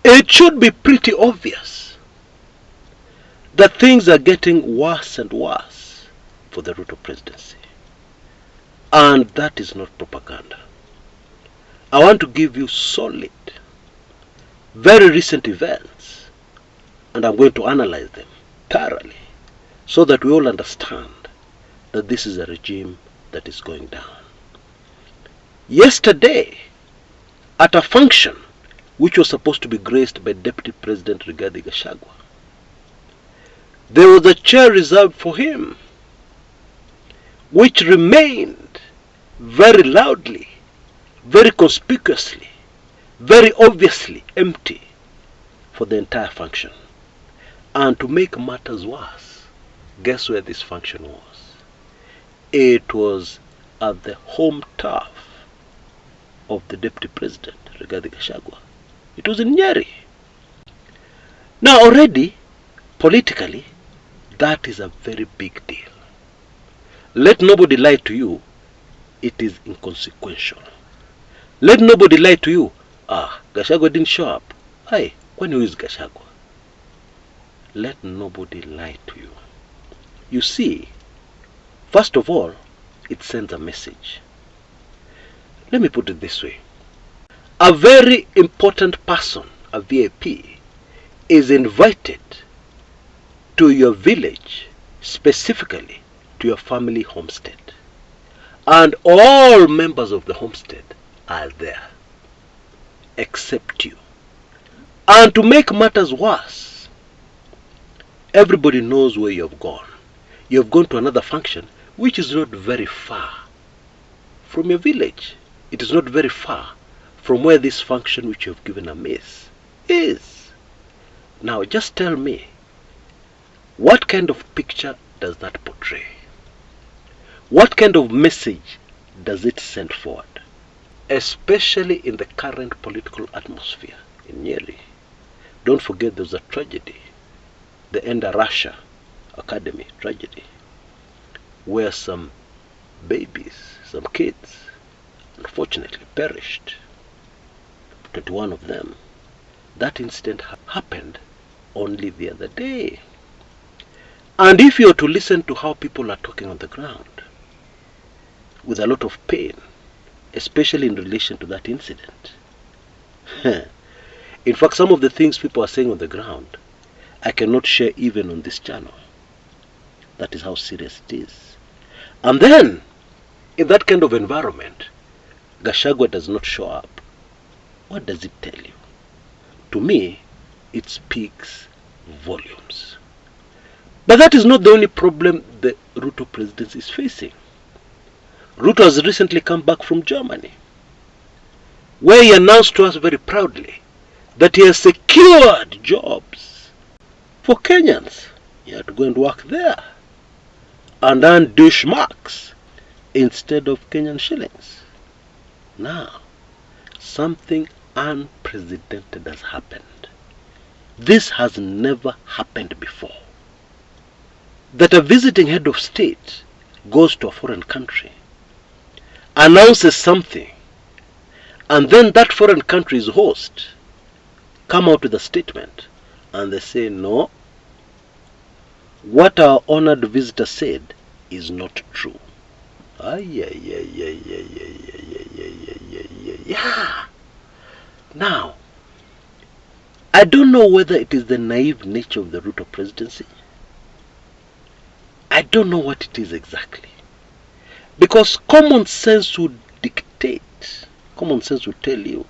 It should be pretty obvious that things are getting worse and worse for the Ruto presidency. And that is not propaganda. I want to give you solid, very recent events, and I'm going to analyze them thoroughly so that we all understand that this is a regime that is going down. Yesterday, at a function which was supposed to be graced by Deputy President Gachagua, there was a chair reserved for him, which remained very loudly, very conspicuously, very obviously empty for the entire function. And to make matters worse, guess where this function was? It was at the home turf of the Deputy President, Gachagua. It was in Nyeri. Now already, politically, that is a very big deal. Let nobody lie to you, it is inconsequential. Let nobody lie to you, Gachagua didn't show up. Hey, when who is Gachagua? Let nobody lie to you. You see, first of all, it sends a message. Let me put it this way. A very important person, a VIP, is invited to your village, specifically to your family homestead. And all members of the homestead are there, except you. And to make matters worse, everybody knows where you have gone. You have gone to another function which is not very far from your village. It is not very far from where this function which you have given a miss is. Now just tell me, what kind of picture does that portray? What kind of message does it send forward? Especially in the current political atmosphere in Nyeri. Don't forget there's a tragedy, the Enda Russia Academy tragedy, where some babies, some kids, unfortunately perished. 21 of them. That incident happened only the other day. And if you are to listen to how people are talking on the ground, with a lot of pain, especially in relation to that incident. In fact, some of the things people are saying on the ground, I cannot share even on this channel. That is how serious it is. And then, in that kind of environment, Gachagua does not show up. What does it tell you? To me, it speaks volumes. But that is not the only problem the Ruto presidency is facing. Ruto has recently come back from Germany, where he announced to us very proudly that he has secured jobs for Kenyans. He had to go and work there and earn douche marks instead of Kenyan shillings. Now, something unprecedented has happened. This has never happened before. That a visiting head of state goes to a foreign country, announces something, and then that foreign country's host come out with a statement and they say, no, what our honored visitor said is not true. Yeah. Now, I don't know whether it is the naive nature of the Ruto presidency. I don't know what it is exactly. Because common sense would dictate, common sense would tell you,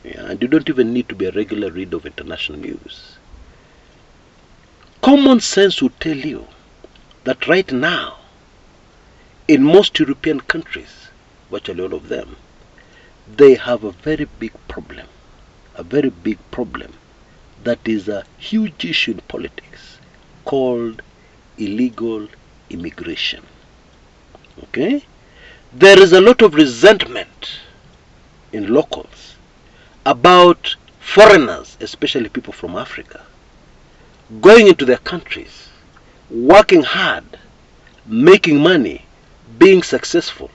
and you don't even need to be a regular reader of international news. Common sense would tell you that right now, in most European countries, virtually all of them, they have a very big problem that is a huge issue in politics called illegal immigration. Okay? There is a lot of resentment in locals about foreigners, especially people from Africa, going into their countries, working hard, making money, being successful.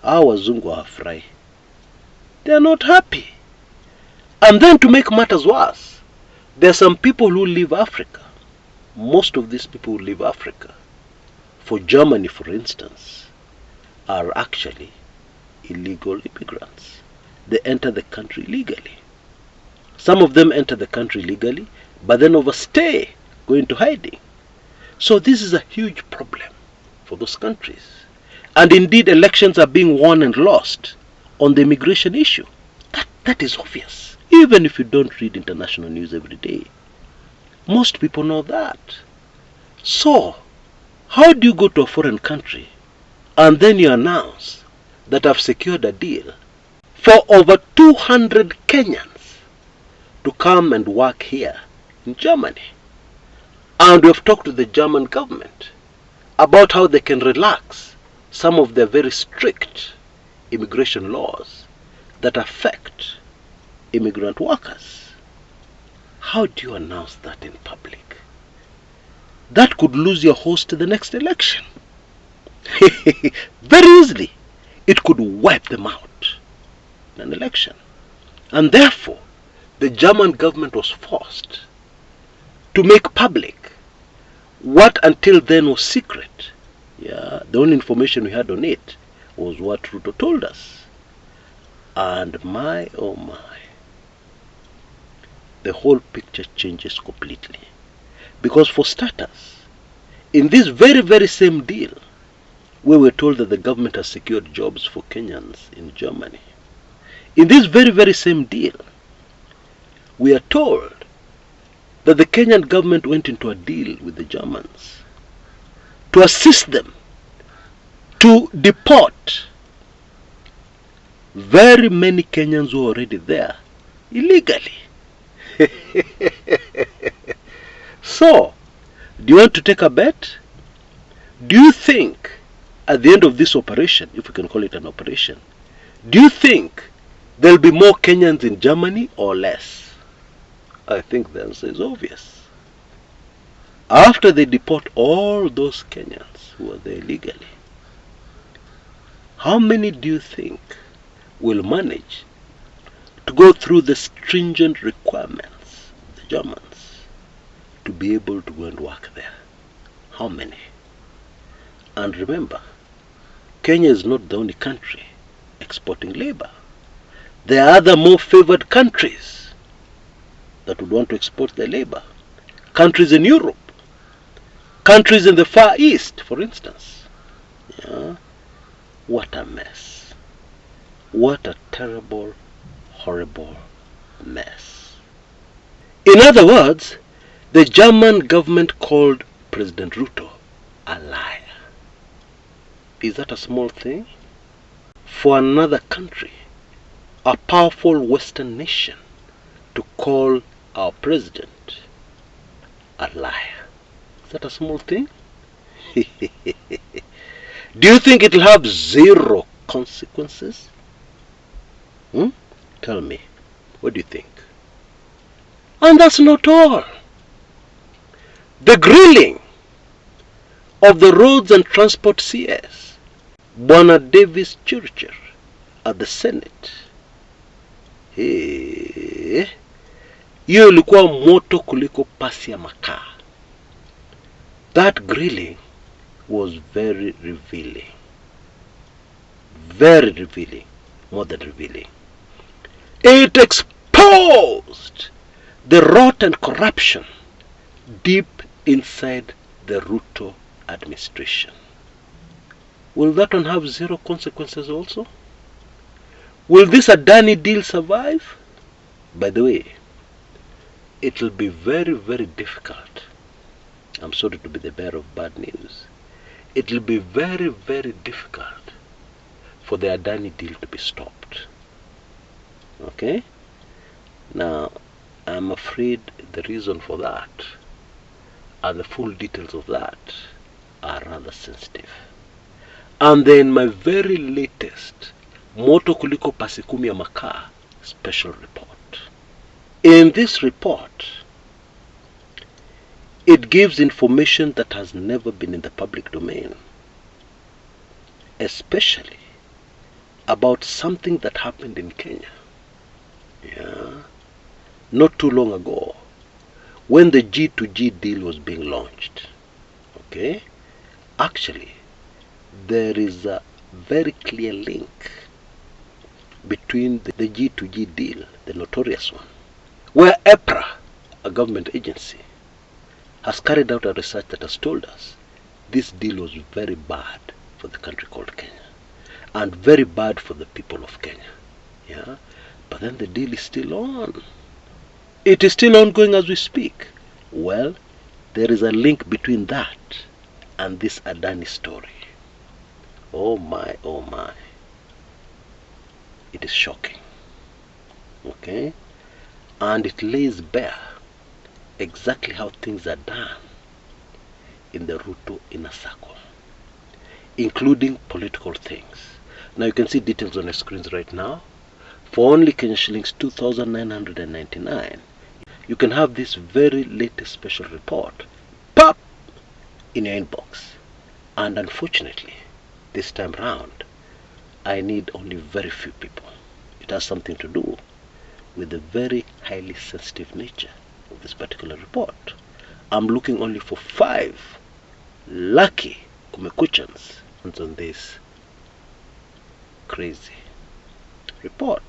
Our wazungu hafurahi. They are not happy. And then to make matters worse, there are some people who leave Africa. Most of these people who leave Africa for Germany, for instance, are actually illegal immigrants. They enter the country legally. Some of them enter the country legally, but then overstay, go into hiding. So this is a huge problem for those countries. And indeed, elections are being won and lost on the immigration issue. That is obvious. Even if you don't read international news every day, most people know that. So, how do you go to a foreign country and then you announce that I've secured a deal for over 200 Kenyans to come and work here in Germany? And we've talked to the German government about how they can relax some of their very strict immigration laws that affect immigrant workers. How do you announce that in public? That could lose your host to the next election. Very easily. It could wipe them out in an election. And therefore, the German government was forced to make public what until then was secret. Yeah, the only information we had on it was what Ruto told us. And my, oh my, the whole picture changes completely. Because for starters, in this very same deal, we were told that the government has secured jobs for Kenyans in Germany. In this very same deal, we are told that the Kenyan government went into a deal with the Germans to assist them to deport very many Kenyans who are already there illegally. So, do you want to take a bet? Do you think at the end of this operation, if we can call it an operation, do you think there'll be more Kenyans in Germany or less? I think the answer is obvious. After they deport all those Kenyans who are there illegally, how many do you think will manage to go through the stringent requirements of the Germans to be able to go and work there? How many? And remember, Kenya is not the only country exporting labor. There are other more favored countries that would want to export their labor. Countries in Europe, countries in the Far East, for instance. Yeah. What a mess. What a terrible, horrible mess. In other words, the German government called President Ruto a liar. Is that a small thing? For another country, a powerful Western nation, to call our president a liar. Is that a small thing? Do you think it will have zero consequences? Tell me, what do you think? And that's not all. The grilling of the Roads and Transport CS, Bwana David Chirchir, at the Senate. Hiyo ilikuwa moto kuliko pasi ya makaa. That grilling was very revealing. Very revealing. More than revealing. It exposed the rot and corruption deep inside the Ruto administration. Will that one have zero consequences also? Will this Adani deal survive? By the way, it will be very difficult. I'm sorry to be the bearer of bad news. It will be very difficult for the Adani deal to be stopped. Okay? Now, I'm afraid the reason for that and the full details of that are rather sensitive. And then my very latest Moto Kuliko Pasikumi ya Makaa special report. In this report, it gives information that has never been in the public domain, especially about something that happened in Kenya. Yeah. not too long ago, when the G2G deal was being launched. Okay? Actually, there is a very clear link between the G2G deal, the notorious one, where EPRA, a government agency, has carried out a research that has told us this deal was very bad for the country called Kenya, and very bad for the people of Kenya. Yeah? But then the deal is still on. It is still ongoing as we speak. Well, there is a link between that and this Adani story. Oh my, oh my. It is shocking. Okay? And it lays bare exactly how things are done in the Ruto inner circle, including political things. Now you can see details on the screens right now. For only Kenya shillings 2,999, you can have this very latest special report pop in your inbox. And unfortunately, this time round, I need only very few people. It has something to do with the very highly sensitive nature of this particular report. I'm looking only for 5 lucky Kumekuchans on this crazy report.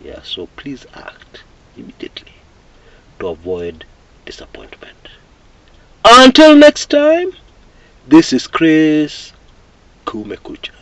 Yeah, so please act immediately to avoid disappointment. Until next time, this is Chris Kumekucha.